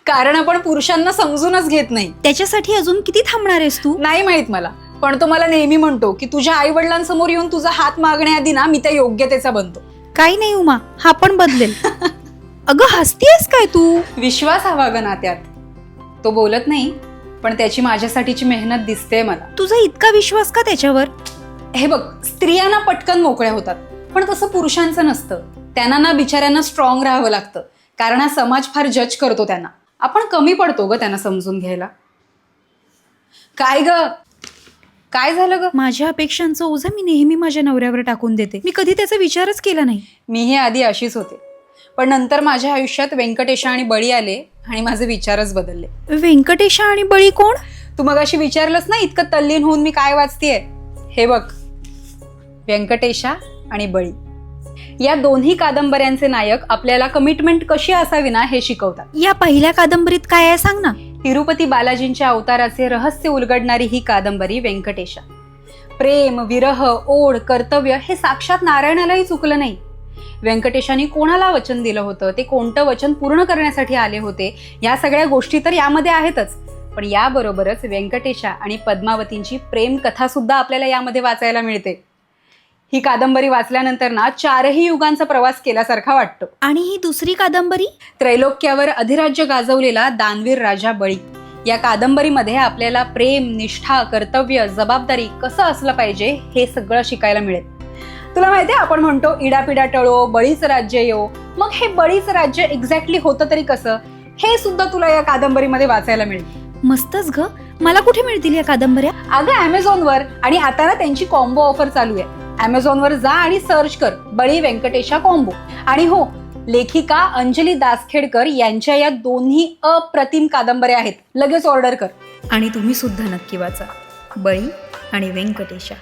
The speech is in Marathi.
कारण आपण पुरुषांना समजूनच घेत नाही. त्याच्यासाठी अजून किती थांबणार आहेस तू? नाही माहित मला, पण तो मला नेहमी म्हणतो की तुझ्या आई वडिलांसमोर येऊन तुझा हात मागण्याआधी ना मी त्या योग्यतेचा बनतो. काही नाही उमा, हा पण बदलेल. अगं हसतीयस काय तू? विश्वास हवा ग नात्यात. तो बोलत नाही, पण त्याची माझ्यासाठीची मेहनत दिसते मला. तुझा इतका विश्वास का त्याच्यावर? हे बघ, स्त्रियांना पटकन मोकळ्या होतात, पण तसं पुरुषांचं नसतं. त्यांना ना बिचाऱ्यांना स्ट्रॉंग राहावं लागतं, कारण हा समाज फार जज करतो त्यांना. आपण कमी पडतो ग त्यांना समजून घ्यायला. काय ग, काय झालं ग? माझ्या अपेक्षांचं ओझं मी नेहमी माझ्या नवऱ्यावर टाकून देते. मी कधी त्याचा विचारच केला नाही. मीही आधी अशीच होते, पण नंतर माझ्या आयुष्यात व्यंकटेशा आणि बळी आले आणि माझे विचारच बदलले. व्यंकटेशा आणि बळी कोण? तू मगाशी विचारलंस ना इतकं तल्लीन होऊन मी काय वाचतेय. हे बघ, व्यंकटेशा आणि बळी या दोन्ही कादंबऱ्यांचे नायक आपल्याला कमिटमेंट कशी असावी ना हे शिकवतात. या पहिल्या कादंबरीत काय आहे सांग ना. तिरुपती बालाजींच्या अवताराचे रहस्य उलगडणारी ही कादंबरी व्यंकटेशा. प्रेम, विरह, ओढ, कर्तव्य हे साक्षात नारायणालाही चुकलं नाही. व्यंकटेशाने कोणाला वचन दिलं होतं, ते कोणतं वचन पूर्ण करण्यासाठी आले होते, या सगळ्या गोष्टी तर यामध्ये आहेतच. पण याबरोबरच व्यंकटेशा आणि पद्मावतींची प्रेम कथा सुद्धा आपल्याला यामध्ये वाचायला मिळते. ही कादंबरी वाचल्यानंतर ना 4ही युगांचा प्रवास केल्यासारखा वाटतो. आणि ही दुसरी कादंबरी? त्रैलोक्यावर अधिराज्य गाजवलेला दानवीर राजा बळी. या कादंबरीमध्ये आपल्याला प्रेम, निष्ठा, कर्तव्य, जबाबदारी कसं असलं पाहिजे हे सगळं शिकायला मिळेल. तुला माहितीये, आपण म्हणतो इडापिडा टळो, बळीचं राज्य येऊ. मग हे बळीचं राज्य एक्झॅक्टली होतं तरी कसं, हे सुद्धा तुला या कादंबरीमध्ये वाचायला मिळेल. मस्तच ग. मला कुठे मिळतील या कादंबऱ्या? अगं अमेझॉनवर. आणि आता ना त्यांची कॉम्बो ऑफर चालू आहे. अमेझॉनवर जा आणि सर्च कर बळी व्यंकटेशा कॉम्बो. आणि हो, लेखिका अंजली दासखेडकर यांच्या या दोन्ही अप्रतिम कादंबऱ्या आहेत. लगेच ऑर्डर कर. आणि तुम्ही सुद्धा नक्की वाचा बळी आणि व्यंकटेशा.